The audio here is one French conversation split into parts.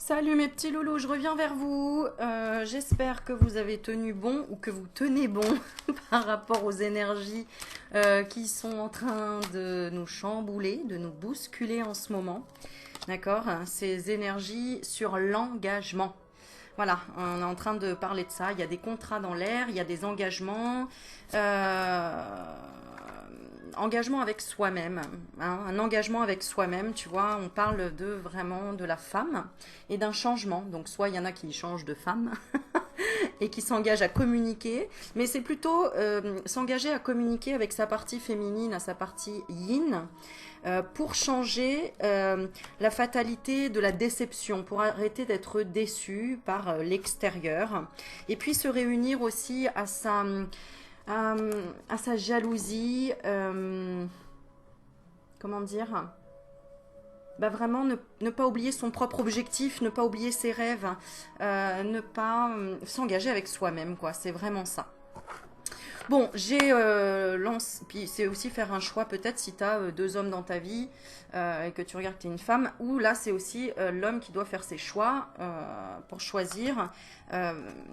Salut mes petits loulous, je reviens vers vous. J'espère que vous avez tenu bon ou que vous tenez bon par rapport aux énergies qui sont en train de nous chambouler, de nous bousculer en ce moment. D'accord? Ces énergies sur l'engagement. Voilà, on est en train de parler de ça. Il y a des contrats dans l'air, il y a des engagements. Engagement avec soi-même, hein, un engagement avec soi-même, tu vois, on parle de vraiment de la femme et d'un changement. Donc soit il y en a qui changent de femme et qui s'engagent à communiquer, mais c'est plutôt s'engager à communiquer avec sa partie féminine, à sa partie yin, pour changer la fatalité de la déception, pour arrêter d'être déçu par l'extérieur, et puis se réunir aussi à sa jalousie, comment dire, bah vraiment ne pas oublier son propre objectif, ne pas oublier ses rêves, ne pas s'engager avec soi-même, quoi. C'est vraiment ça. Bon, j'ai lancé, puis c'est aussi faire un choix peut-être si tu as deux hommes dans ta vie et que tu regardes que tu es une femme, ou là c'est aussi l'homme qui doit faire ses choix pour choisir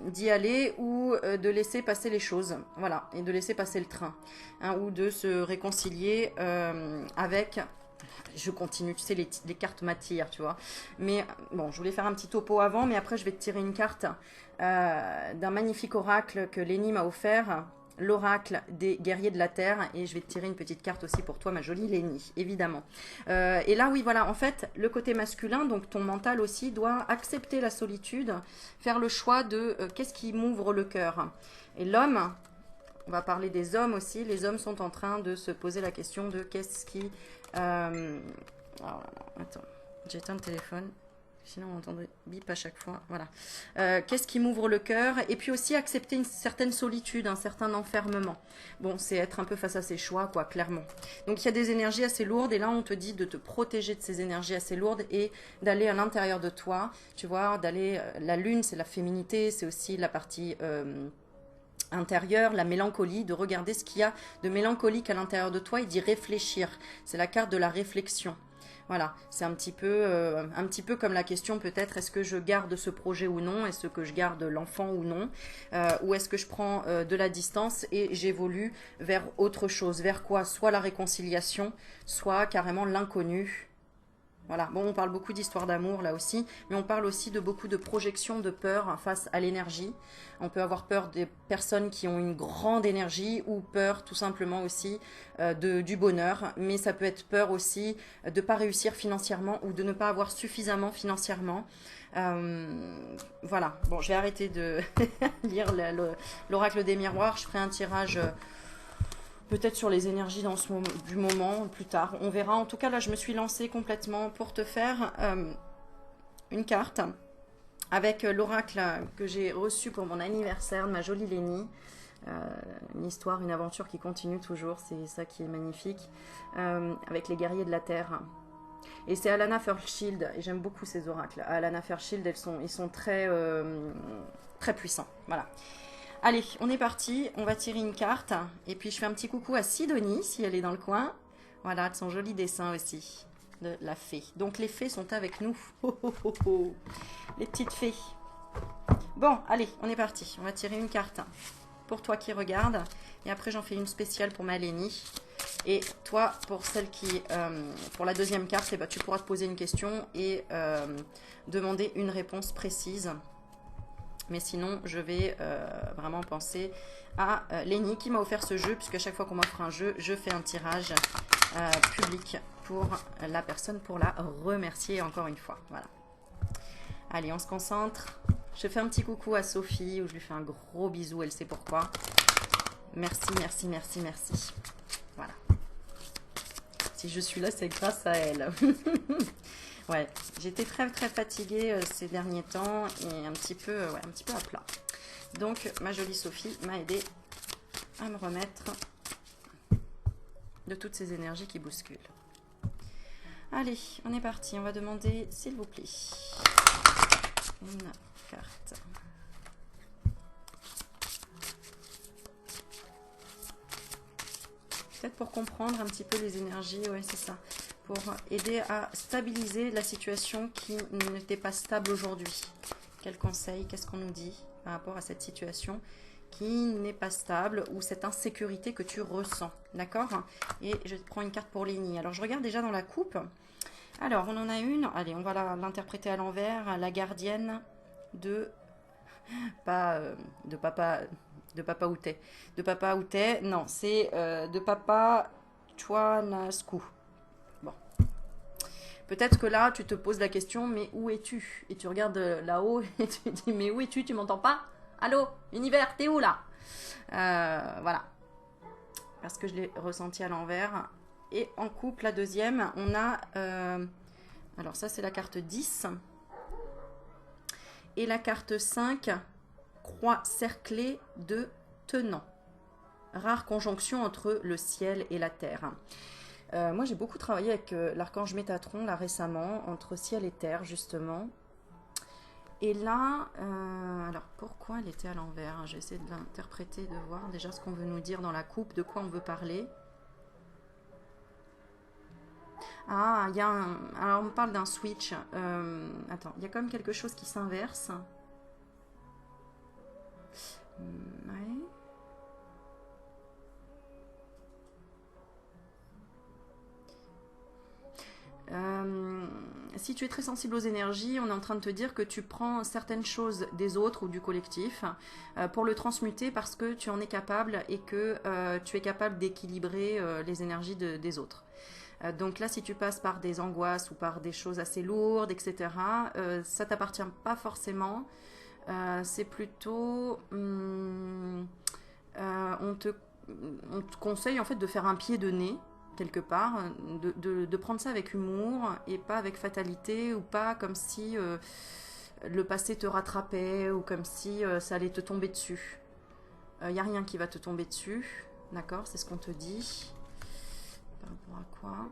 d'y aller ou de laisser passer les choses, voilà, et de laisser passer le train, hein, ou de se réconcilier avec... Je continue, tu sais, les cartes m'attirent, tu vois. Mais bon, je voulais faire un petit topo avant, mais après je vais te tirer une carte d'un magnifique oracle que Lénie m'a offert, l'oracle des guerriers de la terre, et je vais te tirer une petite carte aussi pour toi, ma jolie Lénie, évidemment. Et là, oui, voilà, en fait, le côté masculin, donc ton mental aussi, doit accepter la solitude, faire le choix de qu'est-ce qui m'ouvre le cœur. Et l'homme, on va parler des hommes aussi, les hommes sont en train de se poser la question de qu'est-ce qui... alors, attends, j'éteins le téléphone. Sinon, on entendrait bip à chaque fois. Voilà. Qu'est-ce qui m'ouvre le cœur? Et puis aussi accepter une certaine solitude, un certain enfermement. Bon, c'est être un peu face à ses choix, quoi, clairement. Donc, il y a des énergies assez lourdes. Et là, on te dit de te protéger de ces énergies assez lourdes et d'aller à l'intérieur de toi. Tu vois, d'aller... la lune, c'est la féminité. C'est aussi la partie... intérieure, la mélancolie, de regarder ce qu'il y a de mélancolique à l'intérieur de toi et d'y réfléchir. C'est la carte de la réflexion. Voilà, c'est un petit peu comme la question peut-être, est-ce que je garde ce projet ou non? Est-ce que je garde l'enfant ou non? Ou est-ce que je prends de la distance et j'évolue vers autre chose? Vers quoi? Soit la réconciliation, soit carrément l'inconnu. Voilà, bon, on parle beaucoup d'histoire d'amour là aussi, mais on parle aussi de beaucoup de projections de peur face à l'énergie. On peut avoir peur des personnes qui ont une grande énergie ou peur tout simplement aussi du bonheur, mais ça peut être peur aussi de ne pas réussir financièrement ou de ne pas avoir suffisamment financièrement. Voilà, bon, je vais arrêter de lire l'oracle des miroirs, je ferai un tirage peut-être sur les énergies dans du moment, plus tard. On verra. En tout cas, là, je me suis lancée complètement pour te faire une carte avec l'oracle que j'ai reçu pour mon anniversaire de ma jolie Lénie. Une histoire, une aventure qui continue toujours. C'est ça qui est magnifique. Avec les guerriers de la terre. Et c'est Alana Fairchild. Et j'aime beaucoup ces oracles. Alana Fairchild, ils sont très, très puissants. Voilà. Allez, on est parti, on va tirer une carte. Et puis je fais un petit coucou à Sidonie, si elle est dans le coin. Voilà, de son joli dessin aussi, de la fée. Donc les fées sont avec nous. Oh, oh, oh, oh. Les petites fées. Bon, allez, on est parti. On va tirer une carte pour toi qui regarde. Et après, j'en fais une spéciale pour ma Lénie. Et toi, pour celle qui... pour la deuxième carte, eh ben, tu pourras te poser une question et demander une réponse précise. Mais sinon, je vais vraiment penser à Lénie qui m'a offert ce jeu, puisque chaque fois qu'on m'offre un jeu, je fais un tirage public pour la personne pour la remercier encore une fois. Voilà. Allez, on se concentre. Je fais un petit coucou à Sophie, où je lui fais un gros bisou, elle sait pourquoi. Merci, merci, merci, merci. Voilà. Si je suis là, c'est grâce à elle. Ouais, j'étais très très fatiguée ces derniers temps et un petit peu à plat. Donc ma jolie Sophie m'a aidé à me remettre de toutes ces énergies qui bousculent. Allez, on est parti. On va demander, s'il vous plaît, une carte. Peut-être pour comprendre un petit peu les énergies, ouais, c'est ça. pour aider à stabiliser la situation qui n'était pas stable aujourd'hui. Quel conseil, qu'est-ce qu'on nous dit par rapport à cette situation qui n'est pas stable ou cette insécurité que tu ressens, d'accord? Et je prends une carte pour Lénie. Alors, je regarde déjà dans la coupe. Alors, on en a une. Allez, on va l'interpréter à l'envers. La gardienne de... Pas de papa... De Papa Outé. De Papa Outé, non, c'est de Papa Chouanascu. Bon. Peut-être que là, tu te poses la question, mais où es-tu? Et tu regardes là-haut et tu dis, mais où es-tu? Tu m'entends pas? Allô, univers, t'es où là? Voilà. Parce que je l'ai ressenti à l'envers. Et en couple, la deuxième, on a... alors ça, c'est la carte 10. Et la carte 5, croix cerclée de tenants. Rare conjonction entre le ciel et la terre. Moi, j'ai beaucoup travaillé avec l'archange Métatron, là, récemment, entre ciel et terre, justement. Et là, alors pourquoi elle était à l'envers? J'ai essayé de l'interpréter, de voir déjà ce qu'on veut nous dire dans la coupe, de quoi on veut parler. Ah, il y a un... Alors, on me parle d'un switch. Attends, il y a quand même quelque chose qui s'inverse. Ouais. Si tu es très sensible aux énergies, on est en train de te dire que tu prends certaines choses des autres ou du collectif pour le transmuter parce que tu en es capable et que tu es capable d'équilibrer les énergies des autres. Donc là, si tu passes par des angoisses ou par des choses assez lourdes, etc., ça t'appartient pas forcément. C'est plutôt... on te conseille en fait de faire un pied de nez quelque part, de prendre ça avec humour et pas avec fatalité ou pas comme si le passé te rattrapait ou comme si ça allait te tomber dessus. Il n'y a rien qui va te tomber dessus, d'accord? C'est ce qu'on te dit. Par rapport à quoi?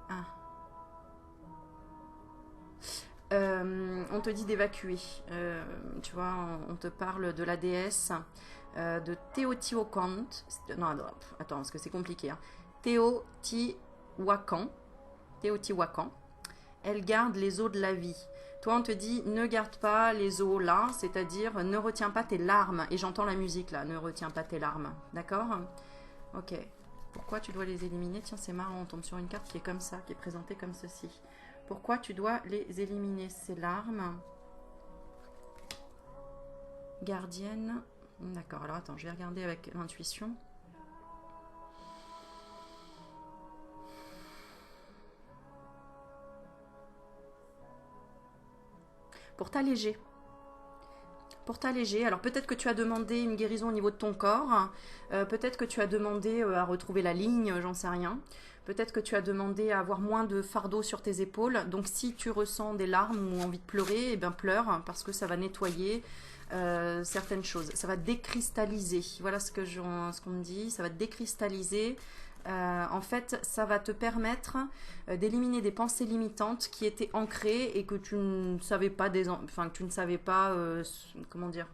Ah. On te dit d'évacuer. Tu vois, on te parle de la déesse de Teotihuacan. Non, attends, parce que c'est compliqué. Hein. Teotihuacan. Teotihuacan. Elle garde les eaux de la vie. Toi, on te dit ne garde pas les eaux là, c'est-à-dire ne retiens pas tes larmes. Et j'entends la musique là, ne retiens pas tes larmes. D'accord? Ok. Pourquoi tu dois les éliminer? Tiens, c'est marrant, on tombe sur une carte qui est comme ça, qui est présentée comme ceci. Pourquoi tu dois les éliminer, ces larmes? Gardienne. D'accord, alors attends, je vais regarder avec l'intuition. Pour t'alléger. Pour t'alléger. Alors peut-être que tu as demandé une guérison au niveau de ton corps. Peut-être que tu as demandé à retrouver la ligne, j'en sais rien. Peut-être que tu as demandé à avoir moins de fardeau sur tes épaules. Donc si tu ressens des larmes ou envie de pleurer, eh bien pleure parce que ça va nettoyer certaines choses. Ça va décristalliser. Voilà ce qu'on me dit. Ça va décristalliser. En fait, ça va te permettre d'éliminer des pensées limitantes qui étaient ancrées et que tu ne savais pas, enfin, que tu ne savais pas, comment dire,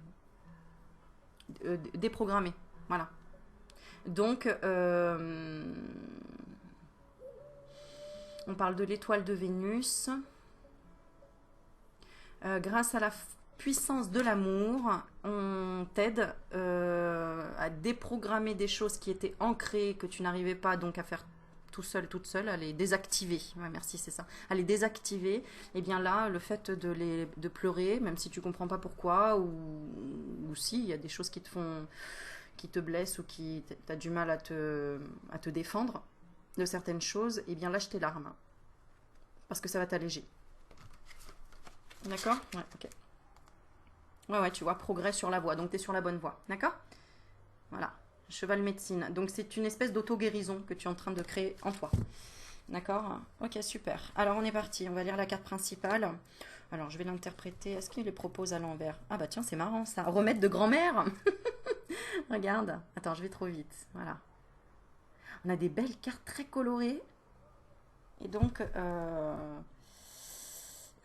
déprogrammer. Voilà. Donc, on parle de l'étoile de Vénus. Grâce à la puissance de l'amour, on t'aide à déprogrammer des choses qui étaient ancrées, que tu n'arrivais pas donc à faire tout seul, toute seule, à les désactiver. Ouais, merci, c'est ça. À les désactiver. Et bien là, le fait de pleurer, même si tu comprends pas pourquoi, ou si, il y a des choses qui te blessent ou qui t'as du mal à te défendre de certaines choses, et bien lâche tes larmes. Parce que ça va t'alléger. D'accord? Ouais, ok. Ouais, tu vois, progrès sur la voie. Donc, tu es sur la bonne voie. D'accord? Voilà. Cheval médecine. Donc, c'est une espèce d'auto-guérison que tu es en train de créer en toi. D'accord? Ok, super. Alors, on est parti. On va lire la carte principale. Alors, je vais l'interpréter. Est-ce qu'il les propose à l'envers? Ah, bah tiens, c'est marrant ça. Remède de grand-mère. Regarde. Attends, je vais trop vite. Voilà. On a des belles cartes très colorées. Et donc,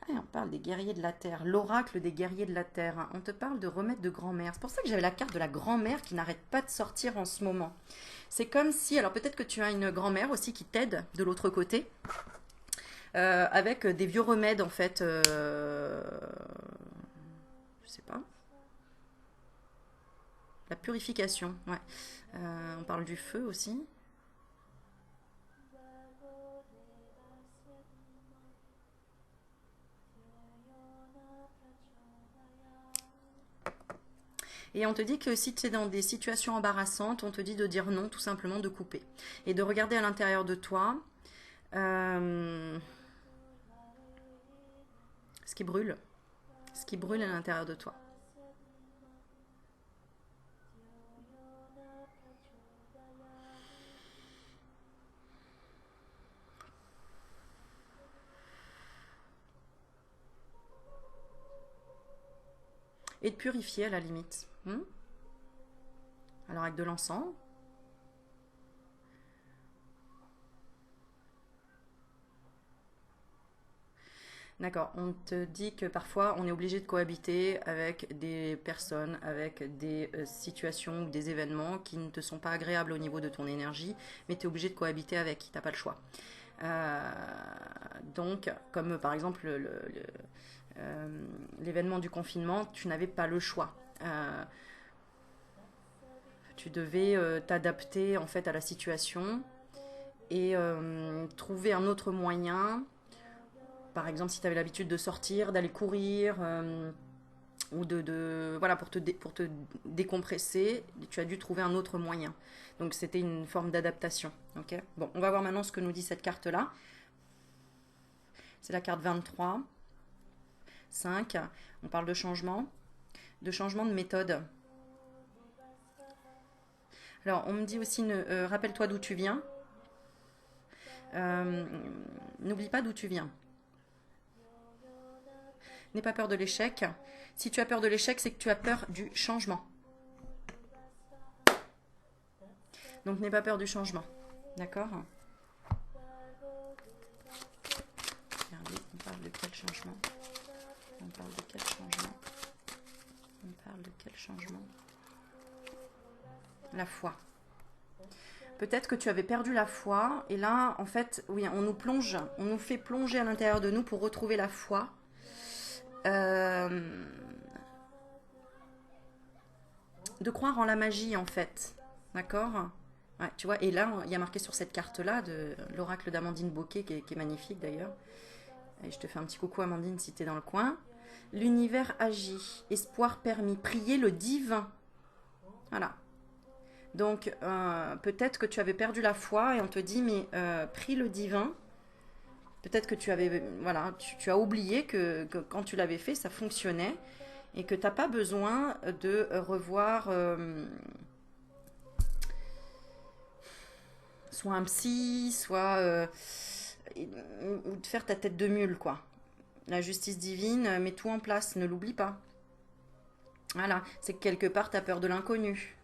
Ouais, on parle des guerriers de la Terre, l'oracle des guerriers de la Terre. On te parle de remède de grand-mère. C'est pour ça que j'avais la carte de la grand-mère qui n'arrête pas de sortir en ce moment. C'est comme si, alors peut-être que tu as une grand-mère aussi qui t'aide de l'autre côté, avec des vieux remèdes en fait. Je sais pas. La purification, ouais. On parle du feu aussi. Et on te dit que si tu es dans des situations embarrassantes, on te dit de dire non, tout simplement de couper. Et de regarder à l'intérieur de toi ce qui brûle. Ce qui brûle à l'intérieur de toi. Et de purifier à la limite. Alors avec de l'encens. D'accord, on te dit que parfois on est obligé de cohabiter avec des personnes, avec des situations ou des événements qui ne te sont pas agréables au niveau de ton énergie, mais tu es obligé de cohabiter avec, tu n'as pas le choix. Donc, comme par exemple l'événement du confinement, tu n'avais pas le choix. Tu devais t'adapter en fait à la situation et trouver un autre moyen. Par exemple, si tu avais l'habitude de sortir, d'aller courir, ou voilà, pour te décompresser, tu as dû trouver un autre moyen. Donc c'était une forme d'adaptation. Okay, bon, on va voir maintenant ce que nous dit cette carte-là. C'est la carte 23. 5. On parle de changement de méthode. Alors, on me dit aussi, rappelle-toi d'où tu viens. N'oublie pas d'où tu viens. N'aie pas peur de l'échec. Si tu as peur de l'échec, c'est que tu as peur du changement. Donc, n'aie pas peur du changement. D'accord ? Regardez, on parle de quel changement ? On parle de quel changement ? On parle de quel changement ? La foi. Peut-être que tu avais perdu la foi, et là, en fait, oui, on nous fait plonger à l'intérieur de nous pour retrouver la foi. De croire en la magie, en fait. D'accord ? Ouais, tu vois, et là, il y a marqué sur cette carte-là, de l'oracle d'Amandine Bocquet, qui est magnifique d'ailleurs. Et je te fais un petit coucou, Amandine, si tu es dans le coin. L'univers agit, espoir permis, prier le divin. Voilà. Donc, peut-être que tu avais perdu la foi et on te dit, mais prie le divin. Peut-être que tu avais, voilà, tu as oublié que quand tu l'avais fait, ça fonctionnait et que tu n'as pas besoin de revoir soit un psy, soit ou de faire ta tête de mule, quoi. La justice divine, mets tout en place, ne l'oublie pas. Voilà, c'est que quelque part, tu as peur de l'inconnu.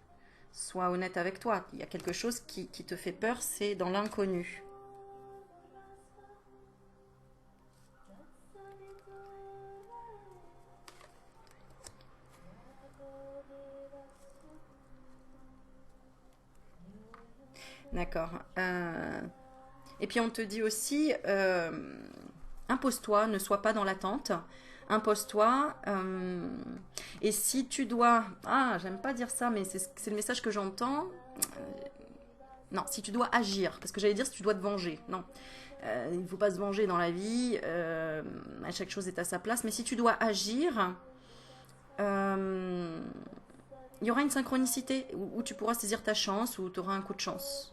Sois honnête avec toi. Il y a quelque chose qui te fait peur, c'est dans l'inconnu. D'accord. Et puis on te dit aussi, impose-toi, ne sois pas dans l'attente. Impose-toi. Et si tu dois... Ah, j'aime pas dire ça, mais c'est le message que j'entends. Non, si tu dois agir, parce que j'allais dire si tu dois te venger. Non, il ne faut pas se venger dans la vie. Chaque chose est à sa place. Mais si tu dois agir, il y aura une synchronicité où tu pourras saisir ta chance, où tu auras un coup de chance.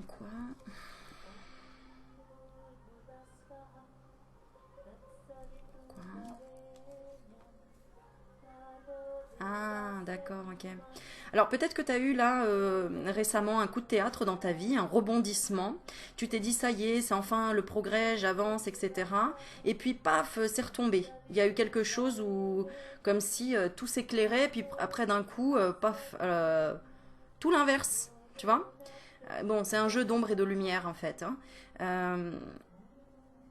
Quoi ? Ah, d'accord, ok. Alors peut-être que tu as eu là récemment un coup de théâtre dans ta vie, un rebondissement. Tu t'es dit ça y est, c'est enfin le progrès, j'avance, etc. Et puis paf, c'est retombé. Il y a eu quelque chose où, comme si tout s'éclairait, puis après d'un coup, paf, tout l'inverse, tu vois. Bon, c'est un jeu d'ombre et de lumière en fait, hein. Euh,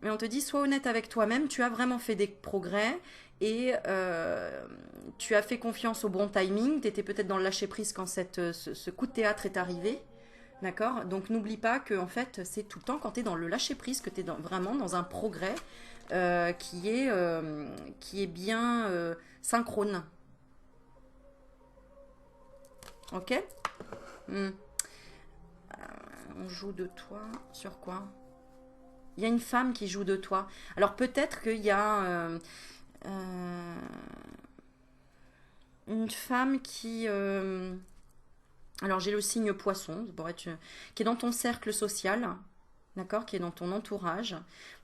mais on te dit, sois honnête avec toi-même, tu as vraiment fait des progrès et tu as fait confiance au bon timing. Tu étais peut-être dans le lâcher-prise quand ce coup de théâtre est arrivé. D'accord. Donc n'oublie pas que en fait, c'est tout le temps quand tu es dans le lâcher-prise que tu es vraiment dans un progrès qui est bien synchrone. Ok. Hmm. On joue de toi sur quoi? Il y a une femme qui joue de toi. Alors peut-être qu'il y a euh, une femme qui... alors j'ai le signe poisson, qui est dans ton cercle social, d'accord, qui est dans ton entourage.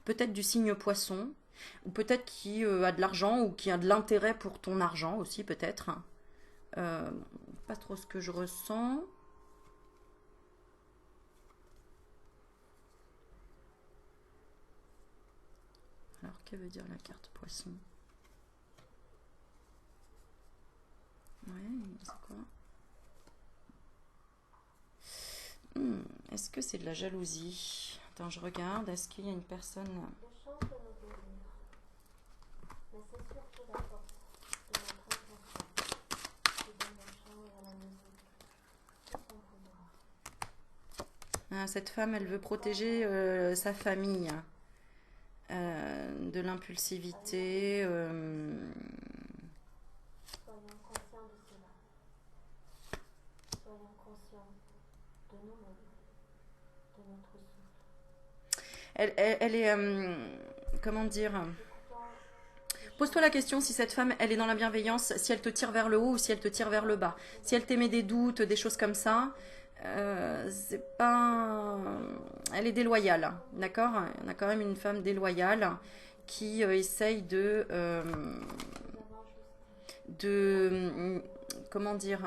Peut-être du signe poisson, ou peut-être qui a de l'argent, ou qui a de l'intérêt pour ton argent aussi, peut-être. Euh, Pas trop ce que je ressens. Alors, que veut dire la carte poisson? Ouais, c'est quoi? Est-ce que c'est de la jalousie? Attends, je regarde. Est-ce qu'il y a une personne... Le chant peut nous guérir, mais c'est surtout la force de notre inconscient qui donne au chant et à la musique son pouvoir. Ah, cette femme, elle veut protéger sa famille de l'impulsivité. Soyons conscients de cela. Soyons conscients de nous-mêmes, de notre souffle. Elle est... comment dire? Écoutons le Pose-toi chant la question si cette femme, elle est dans la bienveillance, si elle te tire vers le haut ou si elle te tire vers le bas. Si elle t'émet des doutes, des choses comme ça, c'est pas... Elle est déloyale, d'accord? On a quand même une femme déloyale qui essaye nous avons ajusté. de... Comment dire?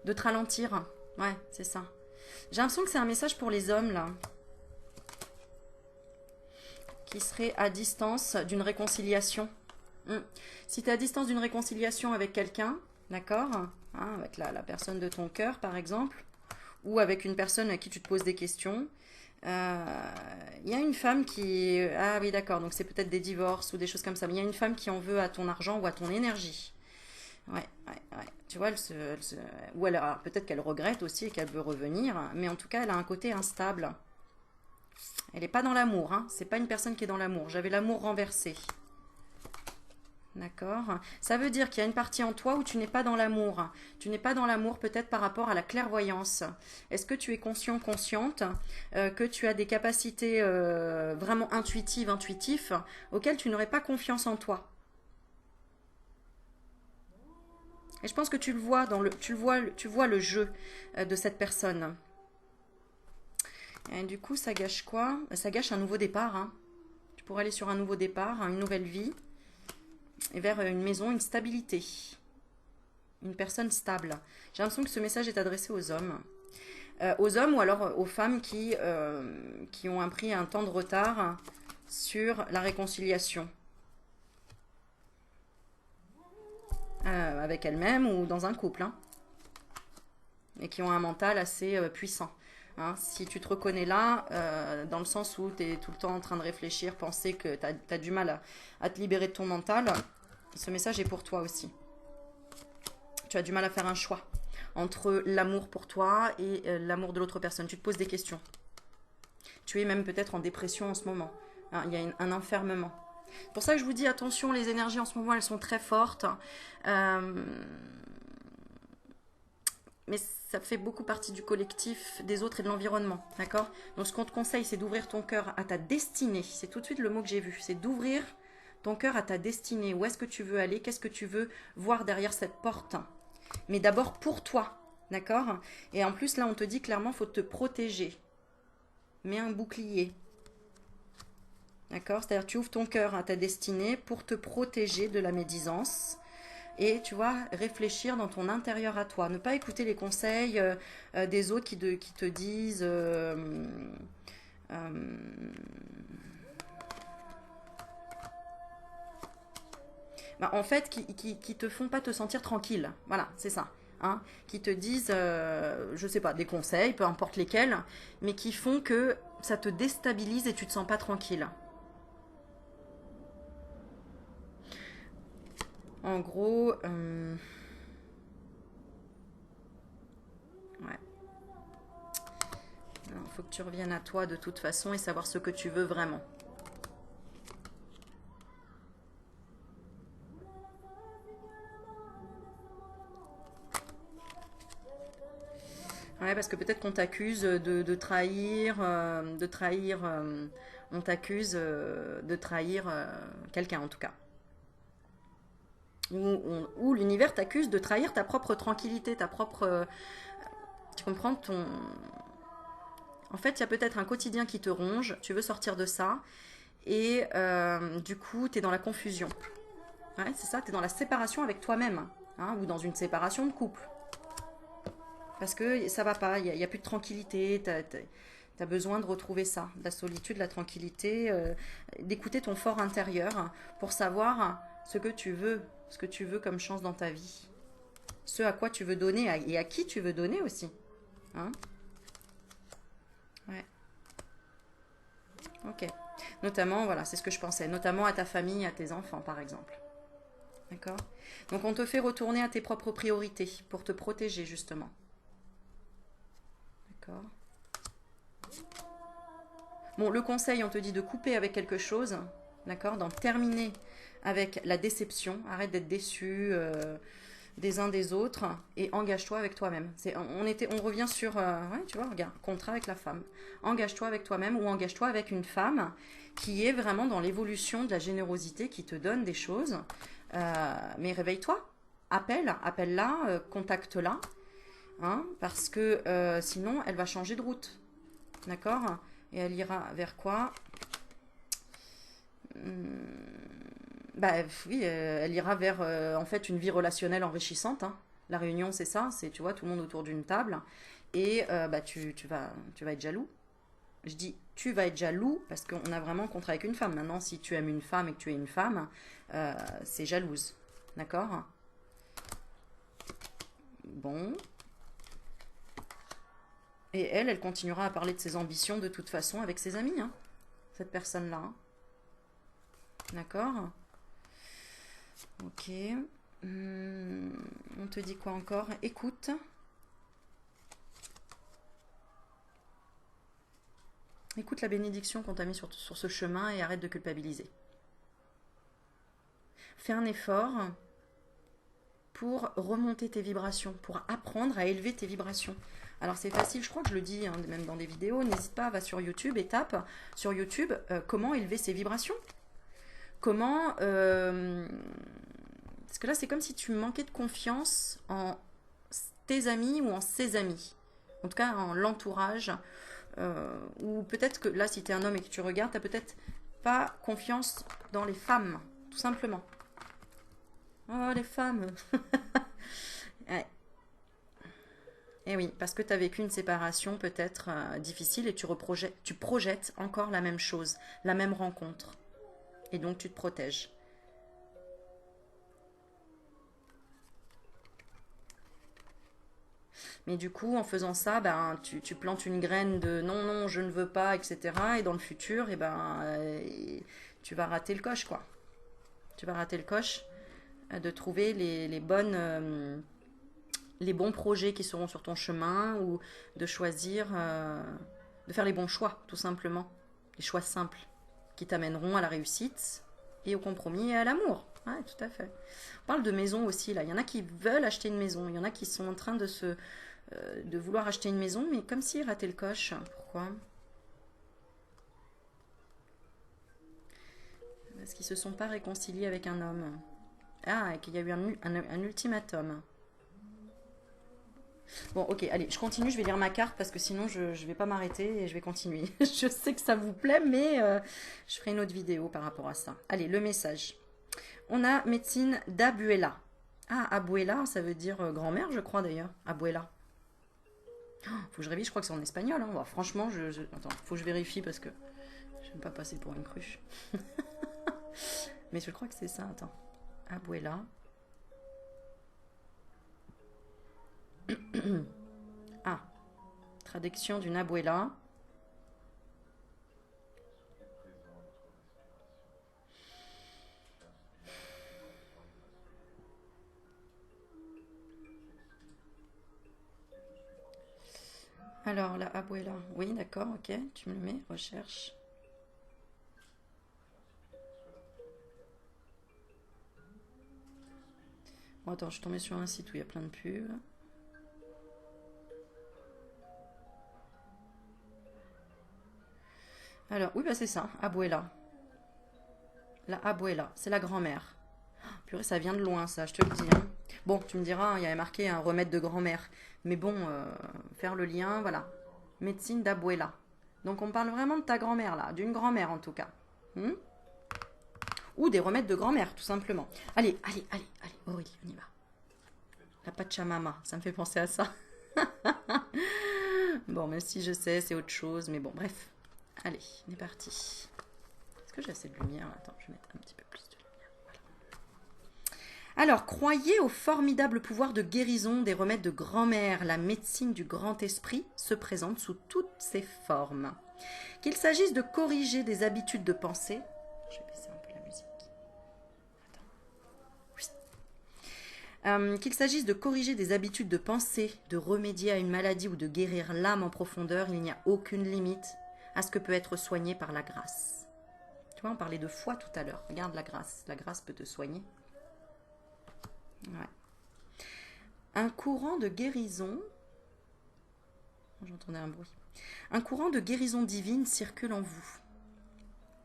De te ralentir. Ouais, c'est ça. J'ai l'impression que c'est un message pour les hommes, là, qui seraient à distance d'une réconciliation. Mm. Si tu es à distance d'une réconciliation avec quelqu'un, d'accord, hein, avec la personne de ton cœur par exemple, ou avec une personne à qui tu te poses des questions, il y a une femme qui... Ah oui d'accord, donc c'est peut-être des divorces ou des choses comme ça, mais il y a une femme qui en veut à ton argent ou à ton énergie. Ouais, ouais, ouais. Tu vois, ou peut-être qu'elle regrette aussi et qu'elle veut revenir, mais en tout cas elle a un côté instable. Elle n'est pas dans l'amour, hein. C'est pas une personne qui est dans l'amour. J'avais l'amour renversé. D'accord. Ça veut dire qu'il y a une partie en toi où tu n'es pas dans l'amour. Tu n'es pas dans l'amour peut-être par rapport à la clairvoyance. Est-ce que tu es conscient, consciente que tu as des capacités vraiment intuitives, intuitifs, auxquelles tu n'aurais pas confiance en toi? Et je pense que tu le vois tu vois le jeu de cette personne. Et du coup, ça gâche quoi? Ça gâche un nouveau départ, hein. Tu pourrais aller sur un nouveau départ, une nouvelle vie, et vers une maison, une stabilité. Une personne stable. J'ai l'impression que ce message est adressé aux hommes. Aux hommes ou alors aux femmes qui ont pris un temps de retard sur la réconciliation. Avec elles-mêmes ou dans un couple. Hein, et qui ont un mental assez puissant. Hein, si tu te reconnais là, dans le sens où tu es tout le temps en train de réfléchir, penser que tu as du mal à te libérer de ton mental, ce message est pour toi aussi. Tu as du mal à faire un choix entre l'amour pour toi et l'amour de l'autre personne. Tu te poses des questions. Tu es même peut-être en dépression en ce moment. Hein, il y a un enfermement. C'est pour ça que je vous dis attention, les énergies en ce moment, elles sont très fortes. Euh, mais ça fait beaucoup partie du collectif des autres et de l'environnement, d'accord? Donc ce qu'on te conseille, c'est d'ouvrir ton cœur à ta destinée. C'est tout de suite le mot que j'ai vu, c'est d'ouvrir ton cœur à ta destinée. Où est-ce que tu veux aller? Qu'est-ce que tu veux voir derrière cette porte? Mais d'abord pour toi, d'accord? Et en plus, là, on te dit clairement, il faut te protéger. Mets un bouclier, d'accord? C'est-à-dire, tu ouvres ton cœur à ta destinée pour te protéger de la médisance. Et tu vois, réfléchir dans ton intérieur à toi. Ne pas écouter les conseils des autres qui te disent... euh, bah, en fait, qui te font pas te sentir tranquille. Voilà, c'est ça. hein, qui te disent, je sais pas, des conseils, peu importe lesquels, mais qui font que ça te déstabilise et tu te sens pas tranquille. En gros, ouais. Il faut que tu reviennes à toi de toute façon et savoir ce que tu veux vraiment. Ouais, parce que peut-être qu'on t'accuse de trahir, on t'accuse de trahir quelqu'un en tout cas. Ou l'univers t'accuse de trahir ta propre tranquillité, ta propre... tu comprends ton... En fait, il y a peut-être un quotidien qui te ronge, tu veux sortir de ça, et du coup, tu es dans la confusion. Ouais, c'est ça, tu es dans la séparation avec toi-même, hein, ou dans une séparation de couple. Parce que ça va pas, il y a plus de tranquillité, tu as besoin de retrouver ça, la solitude, la tranquillité, d'écouter ton fort intérieur pour savoir ce que tu veux comme chance dans ta vie. Ce à quoi tu veux donner et à qui tu veux donner aussi. Hein? Ouais. Ok. Notamment, voilà, c'est ce que je pensais, notamment à ta famille, à tes enfants par exemple. D'accord? Donc on te fait retourner à tes propres priorités pour te protéger justement. D'accord? Bon, le conseil, on te dit de couper avec quelque chose, d'accord? D'en terminer avec la déception. Arrête d'être déçu des uns des autres et engage-toi avec toi-même. On revient sur, ouais, tu vois, regarde, contrat avec la femme. Engage-toi avec toi-même ou engage-toi avec une femme qui est vraiment dans l'évolution de la générosité, qui te donne des choses. Mais réveille-toi, appelle-la, contacte-la, hein, parce que sinon, elle va changer de route. D'accord? Et elle ira vers quoi? Bah oui, elle ira vers en fait une vie relationnelle enrichissante, hein. La réunion, c'est ça, c'est tu vois tout le monde autour d'une table et bah tu vas être jaloux. Je dis tu vas être jaloux parce qu'on a vraiment un contrat avec une femme. Maintenant, si tu aimes une femme et que tu es une femme, c'est jalouse, d'accord? Bon. Et elle continuera à parler de ses ambitions de toute façon avec ses amis, hein, cette personne-là, hein. D'accord? Ok. On te dit quoi encore? Écoute. Écoute la bénédiction qu'on t'a mis sur ce chemin et arrête de culpabiliser. Fais un effort pour remonter tes vibrations, pour apprendre à élever tes vibrations. Alors c'est facile, je crois que je le dis hein, même dans des vidéos, n'hésite pas, va sur YouTube et tape sur YouTube comment élever ses vibrations. Comment... parce que là c'est comme si tu manquais de confiance en tes amis ou en ses amis. En tout cas en l'entourage. Ou peut-être que là si tu es un homme et que tu regardes, tu n'as peut-être pas confiance dans les femmes, tout simplement. Oh les femmes. Ouais. Et oui, parce que tu as vécu une séparation peut-être difficile et tu projettes encore la même chose, la même rencontre. Et donc tu te protèges. Mais du coup, en faisant ça, ben, tu plantes une graine de non, non, je ne veux pas, etc. Et dans le futur, et ben, tu vas rater le coche, quoi. Tu vas rater le coche de trouver les bons projets qui seront sur ton chemin ou de choisir, de faire les bons choix, tout simplement. Les choix simples qui t'amèneront à la réussite et au compromis et à l'amour. Ouais, tout à fait. On parle de maison aussi, là. Il y en a qui veulent acheter une maison. Il y en a qui sont en train de vouloir acheter une maison, mais comme s'ils rataient le coche. Pourquoi? Parce qu'ils ne se sont pas réconciliés avec un homme. Ah, et qu'il y a eu un ultimatum. Bon, ok, allez, je continue, je vais lire ma carte parce que sinon je ne vais pas m'arrêter et je vais continuer. Je sais que ça vous plaît, mais je ferai une autre vidéo par rapport à ça. Allez, le message. On a médecine d'Abuela. Ah, Abuela, ça veut dire grand-mère, je crois d'ailleurs. Abuela. Oh, faut que je révise, je crois que c'est en espagnol. Hein. Bon, franchement, attends, faut que je vérifie parce que je ne vais pas passer pour une cruche. Mais je crois que c'est ça, attends. Abuela. Ah, traduction d'une abuela. Alors, la abuela. Oui, d'accord, ok. Tu me le mets, recherche. Bon, attends, je suis tombée sur un site où il y a plein de pubs. Alors, oui, bah c'est ça, abuela. La abuela, c'est la grand-mère. Purée, ça vient de loin, ça, je te le dis, hein. Bon, tu me diras, il y avait marqué un remède de grand-mère. Mais bon, faire le lien, voilà. Médecine d'abuela. Donc on parle vraiment de ta grand-mère, là. D'une grand-mère, en tout cas. Hmm. Ou des remèdes de grand-mère, tout simplement. Allez, allez, allez, allez, Aurélie, on y va. La Pachamama, ça me fait penser à ça. Bon, même si je sais, c'est autre chose, mais bon, bref. Allez, on est parti. Est-ce que j'ai assez de lumière? Attends, je vais mettre un petit peu plus de lumière. Voilà. Alors, croyez au formidable pouvoir de guérison des remèdes de grand-mère. La médecine du grand esprit se présente sous toutes ses formes. Qu'il s'agisse de corriger des habitudes de pensée. Je vais baisser un peu la musique. Qu'il s'agisse de corriger des habitudes de pensée, de remédier à une maladie ou de guérir l'âme en profondeur, il n'y a aucune limite à ce que peut être soigné par la grâce. Tu vois, on parlait de foi tout à l'heure. Regarde la grâce. La grâce peut te soigner. Ouais. Un courant de guérison... J'entendais un bruit. Un courant de guérison divine circule en vous.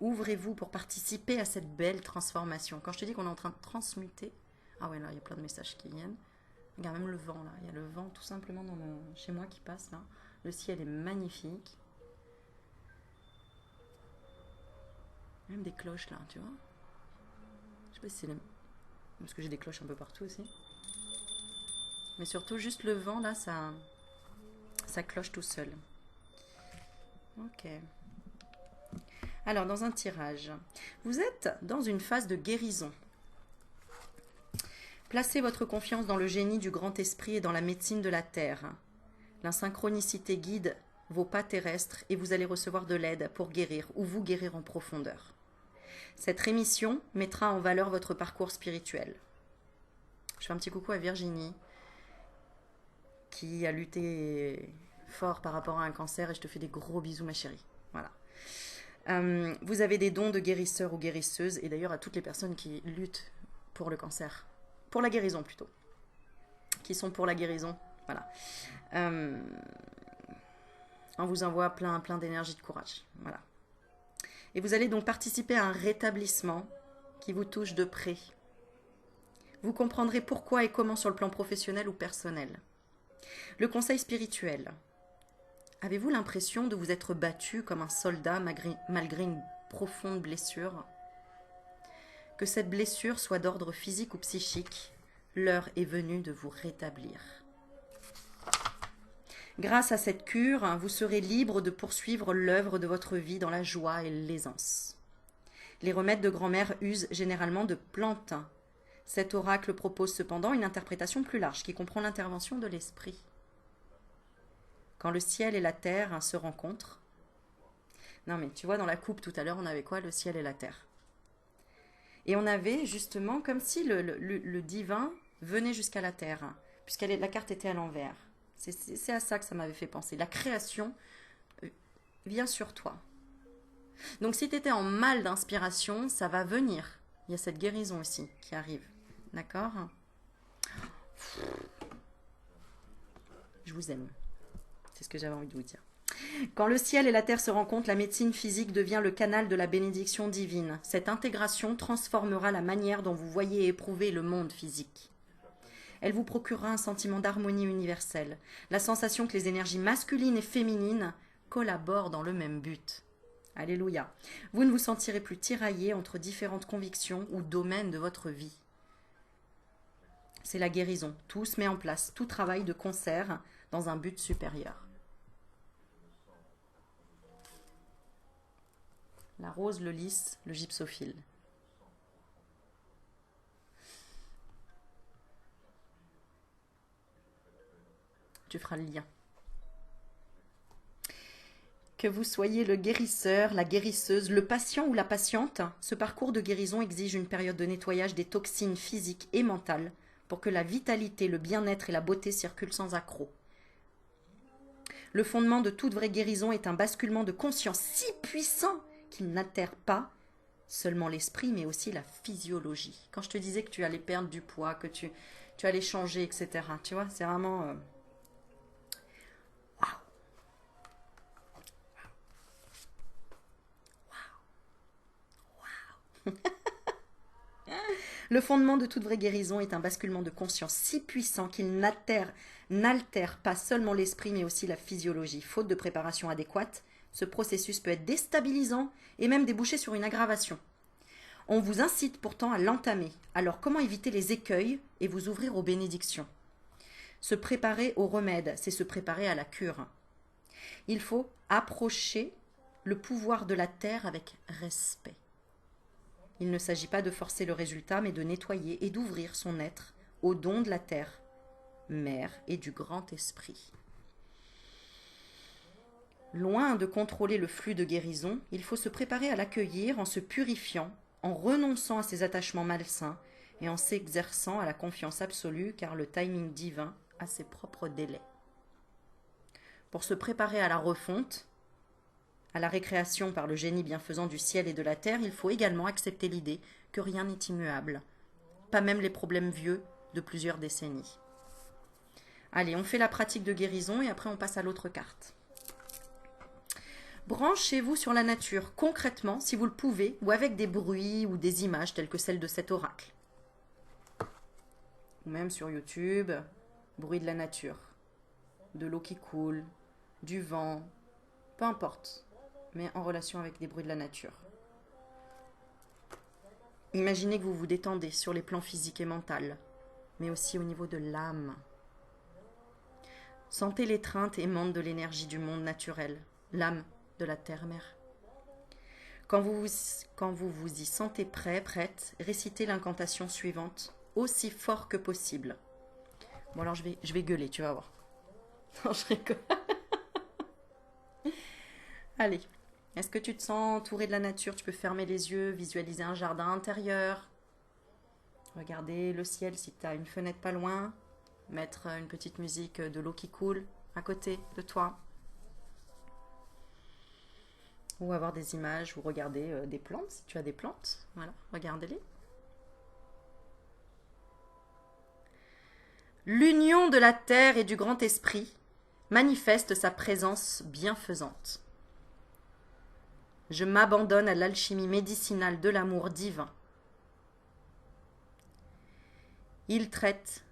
Ouvrez-vous pour participer à cette belle transformation. Quand je te dis qu'on est en train de transmuter... Ah ouais, là, il y a plein de messages qui viennent. Regarde, même le vent, là. Il y a le vent tout simplement chez moi qui passe, là. Le ciel est magnifique. Même des cloches, là, tu vois. Je sais pas si c'est les... Parce que j'ai des cloches un peu partout aussi. Mais surtout, juste le vent, là, ça cloche tout seul. Ok. Alors, dans un tirage, vous êtes dans une phase de guérison. Placez votre confiance dans le génie du grand esprit et dans la médecine de la terre. La synchronicité guide vos pas terrestres et vous allez recevoir de l'aide pour guérir ou vous guérir en profondeur. Cette rémission mettra en valeur votre parcours spirituel. Je fais un petit coucou à Virginie qui a lutté fort par rapport à un cancer et je te fais des gros bisous ma chérie. Voilà. Vous avez des dons de guérisseur ou guérisseuse et d'ailleurs à toutes les personnes qui luttent pour le cancer, pour la guérison plutôt, qui sont pour la guérison, voilà. On vous envoie plein d'énergie, de courage, voilà. Et vous allez donc participer à un rétablissement qui vous touche de près. Vous comprendrez pourquoi et comment sur le plan professionnel ou personnel. Le conseil spirituel. Avez-vous l'impression de vous être battu comme un soldat malgré une profonde blessure? Que cette blessure soit d'ordre physique ou psychique, l'heure est venue de vous rétablir. Grâce à cette cure, vous serez libre de poursuivre l'œuvre de votre vie dans la joie et l'aisance. Les remèdes de grand-mère usent généralement de plantes. Cet oracle propose cependant une interprétation plus large qui comprend l'intervention de l'esprit. Quand le ciel et la terre se rencontrent... Non mais tu vois, dans la coupe tout à l'heure, on avait quoi? Le ciel et la terre. Et on avait justement comme si le divin venait jusqu'à la terre, puisque la carte était à l'envers. C'est à ça que ça m'avait fait penser. La création vient sur toi. Donc si tu étais en mal d'inspiration, ça va venir. Il y a cette guérison aussi qui arrive. D'accord? Je vous aime. C'est ce que j'avais envie de vous dire. Quand le ciel et la terre se rencontrent, la médecine physique devient le canal de la bénédiction divine. Cette intégration transformera la manière dont vous voyez et éprouvez le monde physique. Elle vous procurera un sentiment d'harmonie universelle, la sensation que les énergies masculines et féminines collaborent dans le même but. Alléluia. Vous ne vous sentirez plus tiraillé entre différentes convictions ou domaines de votre vie. C'est la guérison. Tout se met en place, tout travaille de concert dans un but supérieur. La rose, le lys, le gypsophile. Tu feras le lien. Que vous soyez le guérisseur, la guérisseuse, le patient ou la patiente, ce parcours de guérison exige une période de nettoyage des toxines physiques et mentales pour que la vitalité, le bien-être et la beauté circulent sans accroc. Le fondement de toute vraie guérison est un basculement de conscience si puissant qu'il n'altère pas seulement l'esprit, mais aussi la physiologie. Quand je te disais que tu allais perdre du poids, que tu allais changer, etc. Tu vois, c'est vraiment... Waouh. Waouh. Le fondement de toute vraie guérison est un basculement de conscience si puissant qu'il n'altère pas seulement l'esprit, mais aussi la physiologie. Faute de préparation adéquate, ce processus peut être déstabilisant et même déboucher sur une aggravation. On vous incite pourtant à l'entamer. Alors comment éviter les écueils et vous ouvrir aux bénédictions? Se préparer au remède, c'est se préparer à la cure. Il faut approcher le pouvoir de la terre avec respect. Il ne s'agit pas de forcer le résultat, mais de nettoyer et d'ouvrir son être aux dons de la terre, mère et du grand esprit. Loin de contrôler le flux de guérison, il faut se préparer à l'accueillir en se purifiant, en renonçant à ses attachements malsains et en s'exerçant à la confiance absolue, car le timing divin a ses propres délais. Pour se préparer à la refonte, à la récréation par le génie bienfaisant du ciel et de la terre, il faut également accepter l'idée que rien n'est immuable, pas même les problèmes vieux de plusieurs décennies. Allez, on fait la pratique de guérison et après on passe à l'autre carte. Branchez-vous sur la nature, concrètement, si vous le pouvez, ou avec des bruits ou des images telles que celles de cet oracle. Ou même sur YouTube, bruit de la nature, de l'eau qui coule, du vent, peu importe, mais en relation avec des bruits de la nature. Imaginez que vous vous détendez sur les plans physiques et mentaux, mais aussi au niveau de l'âme. Sentez l'étreinte aimante de l'énergie du monde naturel, l'âme de la terre-mère. Quand vous vous y sentez prêt, prête, récitez l'incantation suivante, aussi fort que possible. Bon alors je vais gueuler, tu vas voir. Non, je rigole. Allez, est-ce que tu te sens entouré de la nature? Tu peux fermer les yeux, visualiser un jardin intérieur. Regardez le ciel si tu as une fenêtre pas loin. Mettre une petite musique de l'eau qui coule à côté de toi. Ou avoir des images ou regarder des plantes si tu as des plantes. Voilà, regardez-les. L'union de la terre et du grand esprit manifeste sa présence bienfaisante. Je m'abandonne à l'alchimie médicinale de l'amour divin. Il traite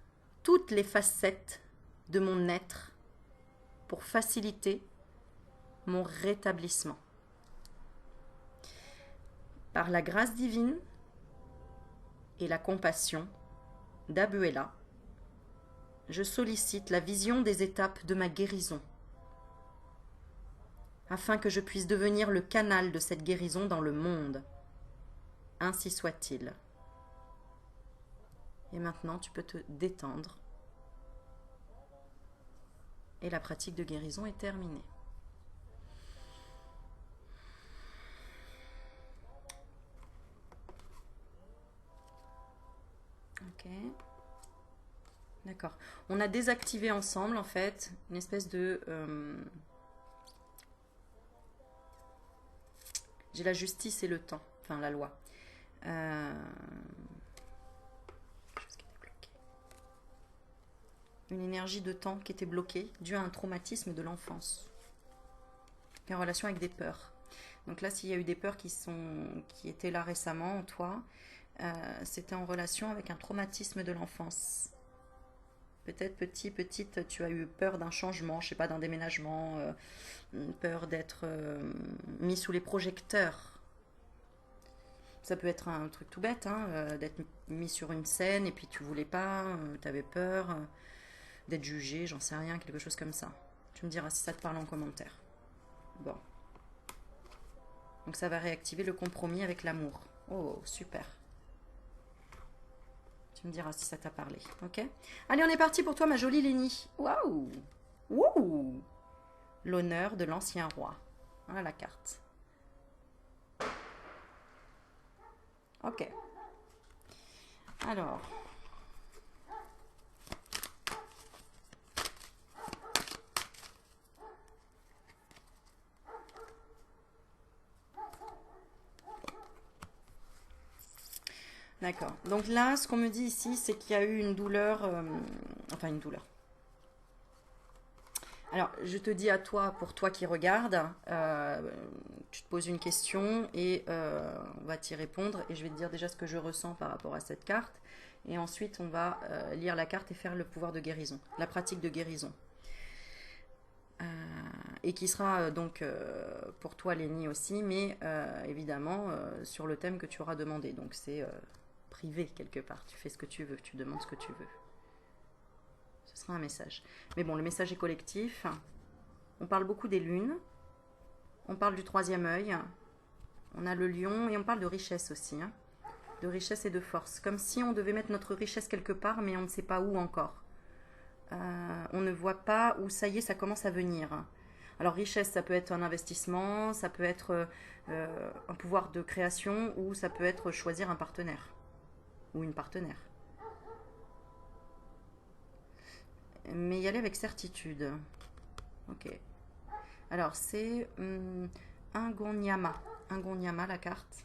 toutes les facettes de mon être pour faciliter mon rétablissement. Par la grâce divine et la compassion d'Abuela, je sollicite la vision des étapes de ma guérison, afin que je puisse devenir le canal de cette guérison dans le monde. Ainsi soit-il. Et maintenant, tu peux te détendre. Et la pratique de guérison est terminée. Ok. D'accord. On a désactivé ensemble, en fait, une espèce de... J'ai la justice et le temps. Enfin, la loi. Une énergie de temps qui était bloquée, due à un traumatisme de l'enfance. En relation avec des peurs. Donc là, s'il y a eu des peurs qui étaient là récemment en toi, c'était en relation avec un traumatisme de l'enfance. Peut-être petite, tu as eu peur d'un changement, je sais pas, d'un déménagement, peur d'être mis sous les projecteurs. Ça peut être un truc tout bête, hein, d'être mis sur une scène et puis tu voulais pas, tu avais peur d'être jugé, j'en sais rien, quelque chose comme ça. Tu me diras si ça te parle en commentaire. Bon. Donc ça va réactiver le compromis avec l'amour. Oh, super. Tu me diras si ça t'a parlé, ok? Allez, on est parti pour toi, ma jolie Lénie. Waouh! Ouh! L'honneur de l'ancien roi. Voilà la carte. Ok. Alors. D'accord. Donc là, ce qu'on me dit ici, c'est qu'il y a eu une douleur. Enfin, une douleur. Alors, je te dis à toi, pour toi qui regardes, tu te poses une question et on va t'y répondre. Et je vais te dire déjà ce que je ressens par rapport à cette carte. Et ensuite, on va lire la carte et faire le pouvoir de guérison, la pratique de guérison. Et qui sera donc pour toi, Lénie aussi, mais évidemment sur le thème que tu auras demandé. Donc c'est privé quelque part. Tu fais ce que tu veux, tu demandes ce que tu veux. Ce sera un message. Mais bon, le message est collectif. On parle beaucoup des lunes. On parle du troisième œil. On a le lion et on parle de richesse aussi. Hein. De richesse et de force. Comme si on devait mettre notre richesse quelque part, mais on ne sait pas où encore. On ne voit pas où ça y est, ça commence à venir. Alors richesse, ça peut être un investissement, ça peut être un pouvoir de création ou ça peut être choisir un partenaire ou une partenaire. Mais y aller avec certitude. Ok. Alors c'est Ingonyama. Ingonyama la carte.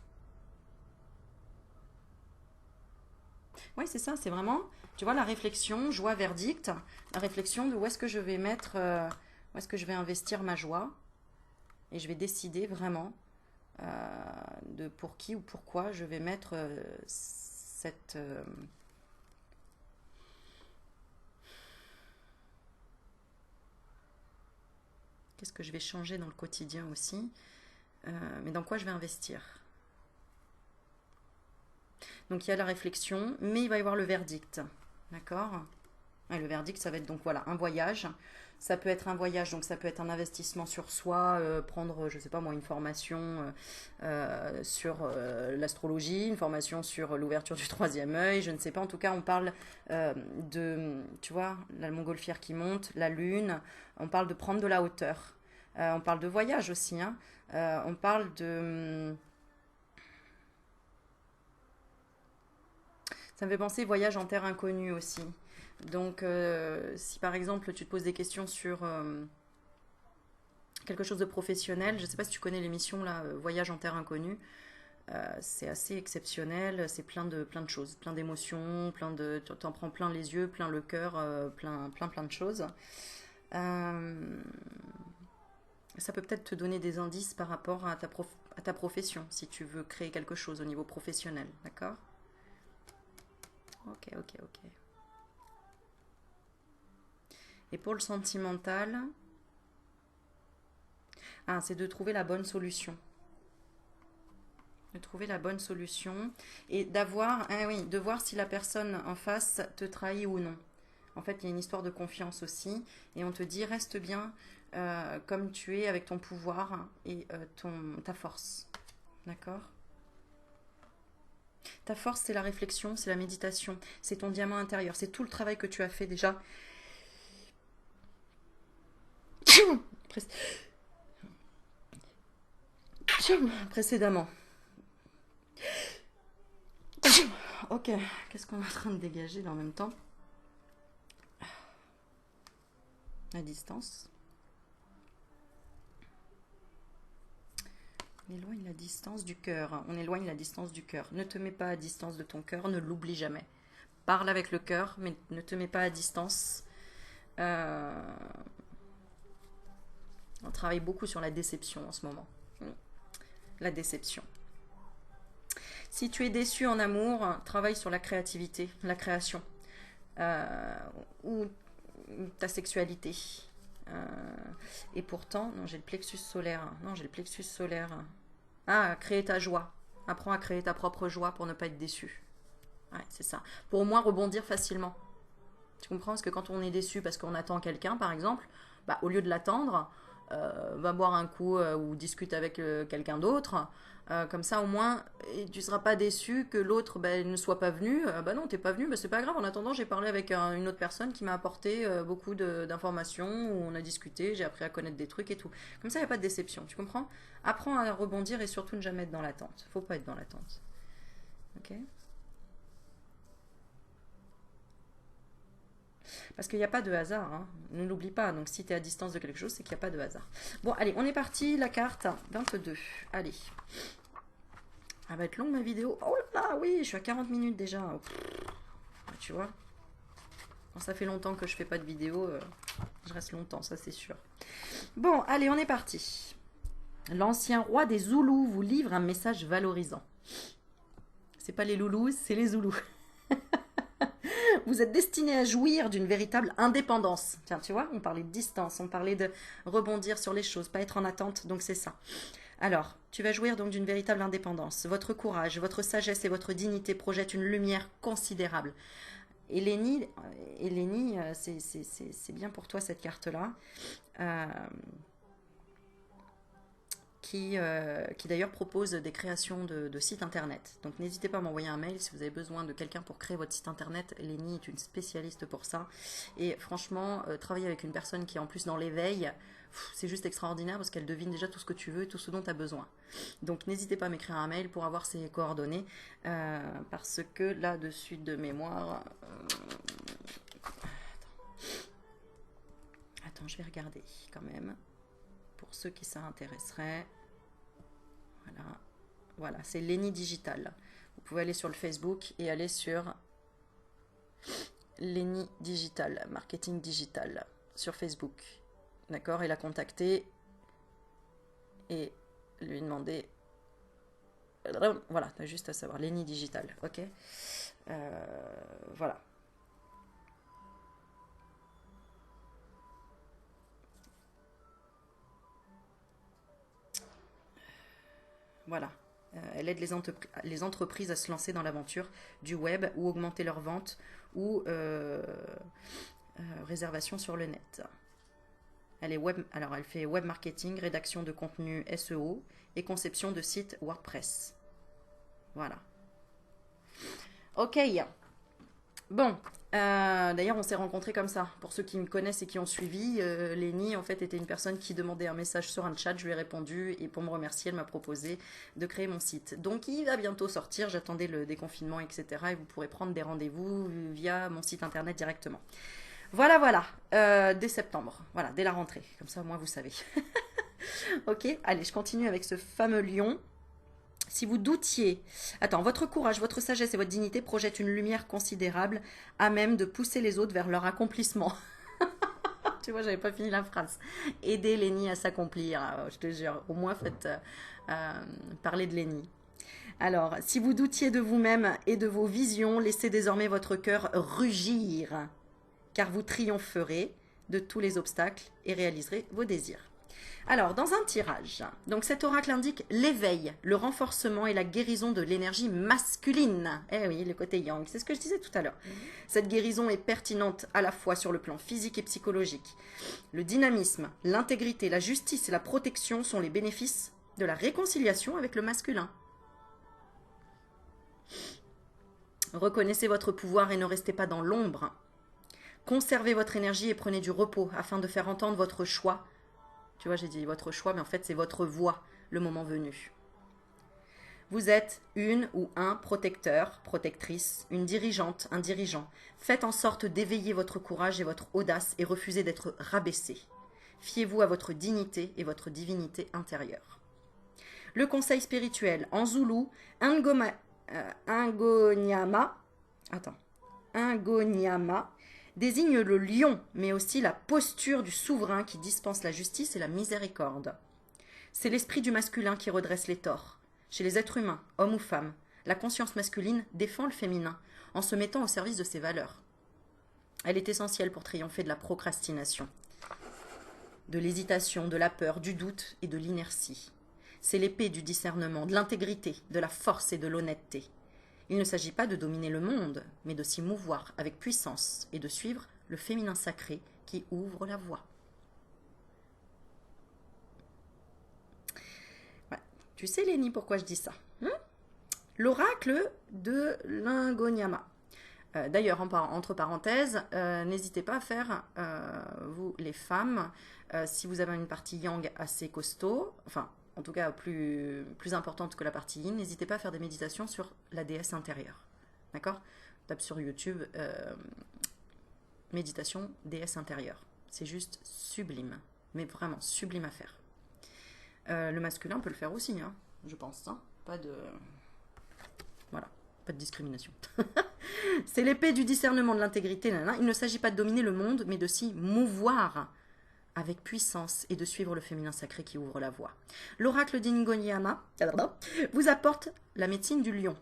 Oui, c'est ça, c'est vraiment, tu vois, la réflexion, joie, verdict, la réflexion de où est-ce que je vais mettre, où est-ce que je vais investir ma joie, et je vais décider vraiment de pour qui ou pourquoi je vais mettre cette... qu'est-ce que je vais changer dans le quotidien aussi, mais dans quoi je vais investir. Donc il y a la réflexion, mais il va y avoir le verdict. D'accord? Et le verdict, ça va être donc voilà, un voyage. Ça peut être un voyage, donc ça peut être un investissement sur soi, prendre, je sais pas moi, une formation sur l'astrologie, une formation sur l'ouverture du troisième œil, je ne sais pas. En tout cas, on parle de, tu vois, la montgolfière qui monte, la lune, on parle de prendre de la hauteur. On parle de voyage aussi, hein. On parle de... Ça me fait penser voyage en terre inconnue aussi. Donc, si par exemple tu te poses des questions sur quelque chose de professionnel, je ne sais pas si tu connais l'émission là, Voyage en terre inconnue, c'est assez exceptionnel, c'est plein de choses, plein d'émotions, tu t'en prends plein les yeux, plein le cœur, plein de choses. Euh, Ça peut peut-être te donner des indices par rapport à ta profession, si tu veux créer quelque chose au niveau professionnel, d'accord? Ok, ok, ok. Et pour le sentimental, c'est de trouver la bonne solution. De trouver la bonne solution et d'avoir, oui, de voir si la personne en face te trahit ou non. En fait, il y a une histoire de confiance aussi et on te dit reste bien comme tu es avec ton pouvoir et ta force. D'accord? Ta force, c'est la réflexion, c'est la méditation, c'est ton diamant intérieur, c'est tout le travail que tu as fait déjà précédemment. Ok, qu'est-ce qu'on est en train de dégager là en même temps? La distance. On éloigne la distance du cœur. On éloigne la distance du cœur. Ne te mets pas à distance de ton cœur, ne l'oublie jamais. Parle avec le cœur, mais ne te mets pas à distance. On travaille beaucoup sur la déception en ce moment. La déception. Si tu es déçu en amour, travaille sur la créativité, la création. Ou ta sexualité. Et pourtant, non, j'ai le plexus solaire. Non, j'ai le plexus solaire. Créer ta joie. Apprends à créer ta propre joie pour ne pas être déçu. Ouais, c'est ça. Pour au moins rebondir facilement. Tu comprends? Parce que quand on est déçu parce qu'on attend quelqu'un, par exemple, au lieu de l'attendre, va boire un coup ou discute avec quelqu'un d'autre. Comme ça, au moins, et tu seras pas déçu que l'autre ne soit pas venu. Bah non, t'es pas venu, bah c'est pas grave. En attendant, j'ai parlé avec une autre personne qui m'a apporté beaucoup d'informations, où on a discuté, j'ai appris à connaître des trucs et tout. Comme ça, il n'y a pas de déception, tu comprends? Apprends à rebondir et surtout ne jamais être dans l'attente. Faut pas être dans l'attente. Ok? Parce qu'il n'y a pas de hasard, hein. Ne l'oublie pas. Donc si tu es à distance de quelque chose, c'est qu'il n'y a pas de hasard. Bon, allez, on est parti. La carte 22. Allez. Elle va être longue ma vidéo. Oh là là, oui, je suis à 40 minutes déjà. Oh, tu vois, quand ça fait longtemps que je fais pas de vidéo, je reste longtemps, ça c'est sûr. Bon, allez, on est parti. L'ancien roi des Zoulous vous livre un message valorisant. C'est pas les loulous, c'est les Zoulous. Vous êtes destiné à jouir d'une véritable indépendance. Tiens, tu vois, on parlait de distance, on parlait de rebondir sur les choses, pas être en attente, donc c'est ça. Alors, tu vas jouir donc d'une véritable indépendance. Votre courage, votre sagesse et votre dignité projettent une lumière considérable. Hélénie, c'est bien pour toi cette carte-là. Qui d'ailleurs propose des créations de sites internet. Donc n'hésitez pas à m'envoyer un mail si vous avez besoin de quelqu'un pour créer votre site internet. Lénie est une spécialiste pour ça. Et franchement, travailler avec une personne qui est en plus dans l'éveil, c'est juste extraordinaire parce qu'elle devine déjà tout ce que tu veux, tout ce dont tu as besoin. Donc n'hésitez pas à m'écrire un mail pour avoir ses coordonnées. Parce que là-dessus de mémoire... Attends, je vais regarder quand même. Pour ceux qui s'intéresseraient. Voilà, c'est Lénie Digital. Vous pouvez aller sur le Facebook et aller sur Lénie Digital, marketing digital, sur Facebook. D'accord? Et la contacter et lui demander. Voilà, tu as juste à savoir. Lénie Digital, ok? Voilà. Voilà. Elle aide les entreprises à se lancer dans l'aventure du web ou augmenter leurs ventes ou réservation sur le net. Alors, elle fait web marketing, rédaction de contenu SEO et conception de sites WordPress. Voilà. Ok. Bon, d'ailleurs, on s'est rencontrés comme ça. Pour ceux qui me connaissent et qui ont suivi, Lénie, en fait, était une personne qui demandait un message sur un chat. Je lui ai répondu et pour me remercier, elle m'a proposé de créer mon site. Donc, il va bientôt sortir. J'attendais le déconfinement, etc. Et vous pourrez prendre des rendez-vous via mon site internet directement. Voilà. Dès septembre. Voilà, dès la rentrée. Comme ça, au moins, vous savez. Ok, allez, je continue avec ce fameux lion. Si vous doutiez, votre courage, votre sagesse et votre dignité projettent une lumière considérable à même de pousser les autres vers leur accomplissement. Tu vois, j'avais pas fini la phrase. Aidez Lénie à s'accomplir, je te jure. Au moins, faites parler de Lénie. Alors, si vous doutiez de vous-même et de vos visions, laissez désormais votre cœur rugir, car vous triompherez de tous les obstacles et réaliserez vos désirs. Alors, dans un tirage, donc cet oracle indique l'éveil, le renforcement et la guérison de l'énergie masculine. Eh oui, le côté yang, c'est ce que je disais tout à l'heure. Cette guérison est pertinente à la fois sur le plan physique et psychologique. Le dynamisme, l'intégrité, la justice et la protection sont les bénéfices de la réconciliation avec le masculin. Reconnaissez votre pouvoir et ne restez pas dans l'ombre. Conservez votre énergie et prenez du repos afin de faire entendre votre choix. Tu vois, j'ai dit votre choix, mais en fait, c'est votre voix, le moment venu. Vous êtes une ou un protecteur, protectrice, une dirigeante, un dirigeant. Faites en sorte d'éveiller votre courage et votre audace et refusez d'être rabaissé. Fiez-vous à votre dignité et votre divinité intérieure. Le conseil spirituel en zoulou, Ngonyama désigne le lion, mais aussi la posture du souverain qui dispense la justice et la miséricorde. C'est l'esprit du masculin qui redresse les torts. Chez les êtres humains, hommes ou femmes, la conscience masculine défend le féminin en se mettant au service de ses valeurs. Elle est essentielle pour triompher de la procrastination, de l'hésitation, de la peur, du doute et de l'inertie. C'est l'épée du discernement, de l'intégrité, de la force et de l'honnêteté. Il ne s'agit pas de dominer le monde, mais de s'y mouvoir avec puissance et de suivre le féminin sacré qui ouvre la voie. Tu sais, Lénie, pourquoi je dis ça? L'oracle de Lingonyama. D'ailleurs, entre parenthèses, n'hésitez pas à faire, vous les femmes, si vous avez une partie yang assez costaud, enfin, en tout cas plus importante que la partie yin, n'hésitez pas à faire des méditations sur la déesse intérieure. D'accord? Tape sur YouTube méditation déesse intérieure. C'est juste sublime, mais vraiment sublime à faire. Le masculin peut le faire aussi, hein, je pense. Hein. Pas de... Voilà, pas de discrimination. C'est l'épée du discernement de l'intégrité. Il ne s'agit pas de dominer le monde, mais de s'y mouvoir avec puissance et de suivre le féminin sacré qui ouvre la voie. L'oracle d'Ingonyama vous apporte la médecine du lion.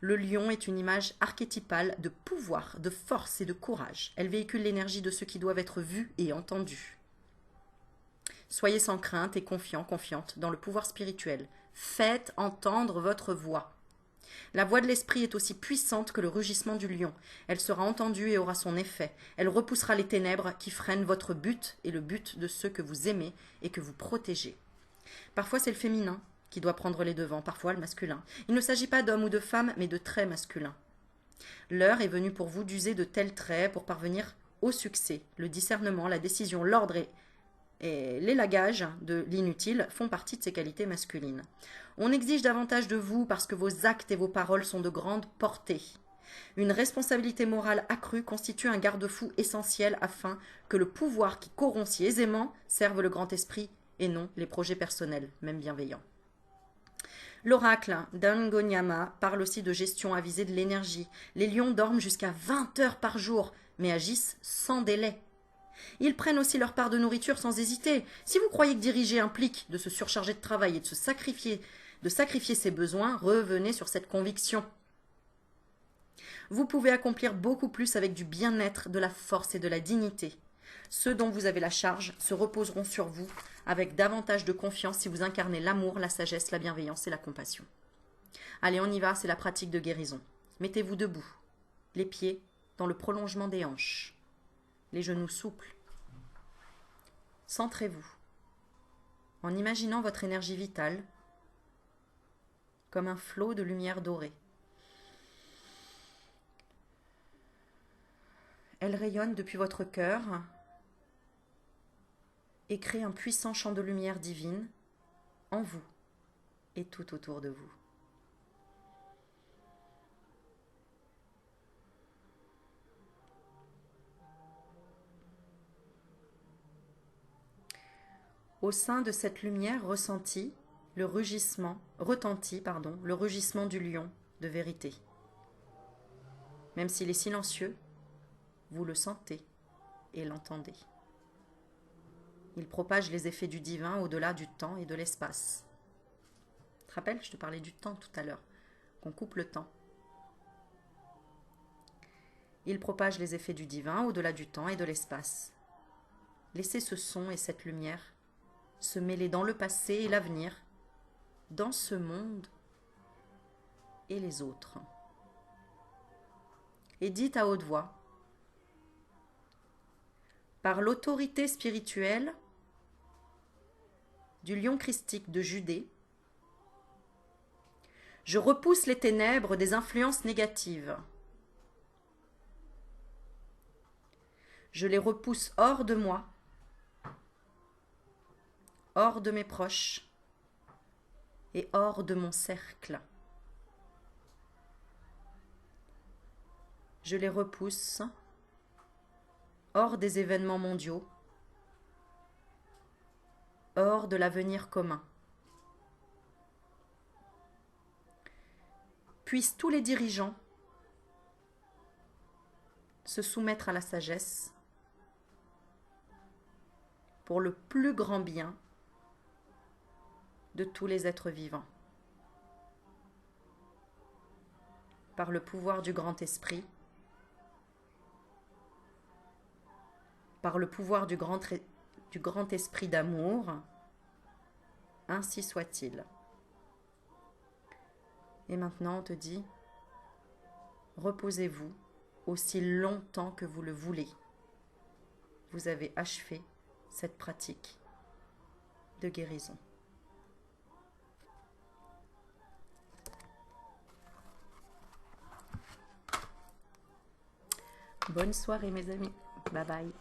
Le lion est une image archétypale de pouvoir, de force et de courage. Elle véhicule l'énergie de ceux qui doivent être vus et entendus. Soyez sans crainte et confiant, confiante dans le pouvoir spirituel. Faites entendre votre voix. La voix de l'esprit est aussi puissante que le rugissement du lion. Elle sera entendue et aura son effet. Elle repoussera les ténèbres qui freinent votre but et le but de ceux que vous aimez et que vous protégez. Parfois c'est le féminin qui doit prendre les devants, parfois le masculin. Il ne s'agit pas d'homme ou de femme, mais de traits masculins. L'heure est venue pour vous d'user de tels traits pour parvenir au succès. Le discernement, la décision, l'ordre et l'élagage de l'inutile font partie de ces qualités masculines. On exige davantage de vous parce que vos actes et vos paroles sont de grande portée. Une responsabilité morale accrue constitue un garde-fou essentiel afin que le pouvoir qui corrompt si aisément serve le grand esprit et non les projets personnels, même bienveillants. L'oracle d'Ingonyama parle aussi de gestion avisée de l'énergie. Les lions dorment jusqu'à 20 heures par jour, mais agissent sans délai. Ils prennent aussi leur part de nourriture sans hésiter. Si vous croyez que diriger implique de se surcharger de travail et de sacrifier ses besoins, revenez sur cette conviction. Vous pouvez accomplir beaucoup plus avec du bien-être, de la force et de la dignité. Ceux dont vous avez la charge se reposeront sur vous avec davantage de confiance si vous incarnez l'amour, la sagesse, la bienveillance et la compassion. Allez, on y va, c'est la pratique de guérison. Mettez-vous debout, les pieds dans le prolongement des hanches, les genoux souples. Centrez-vous en imaginant votre énergie vitale comme un flot de lumière dorée. Elle rayonne depuis votre cœur et crée un puissant champ de lumière divine en vous et tout autour de vous. Au sein de cette lumière retentit le rugissement du lion de vérité. Même s'il est silencieux, vous le sentez et l'entendez. Il propage les effets du divin au-delà du temps et de l'espace. Tu te rappelles, je te parlais du temps tout à l'heure, qu'on coupe le temps. Il propage les effets du divin au-delà du temps et de l'espace. Laissez ce son et cette lumière se mêler dans le passé et l'avenir, dans ce monde et les autres. Et dites à haute voix: par l'autorité spirituelle du lion christique de Judée, je repousse les ténèbres des influences négatives. Je les repousse hors de moi, hors de mes proches et hors de mon cercle. Je les repousse hors des événements mondiaux, hors de l'avenir commun. Puissent tous les dirigeants se soumettre à la sagesse pour le plus grand bien de tous les êtres vivants. Par le pouvoir du grand esprit, par le pouvoir du grand esprit d'amour, ainsi soit-il. Et maintenant on te dit, reposez-vous aussi longtemps que vous le voulez. Vous avez achevé cette pratique de guérison. bonne soirée mes amis. Bye bye.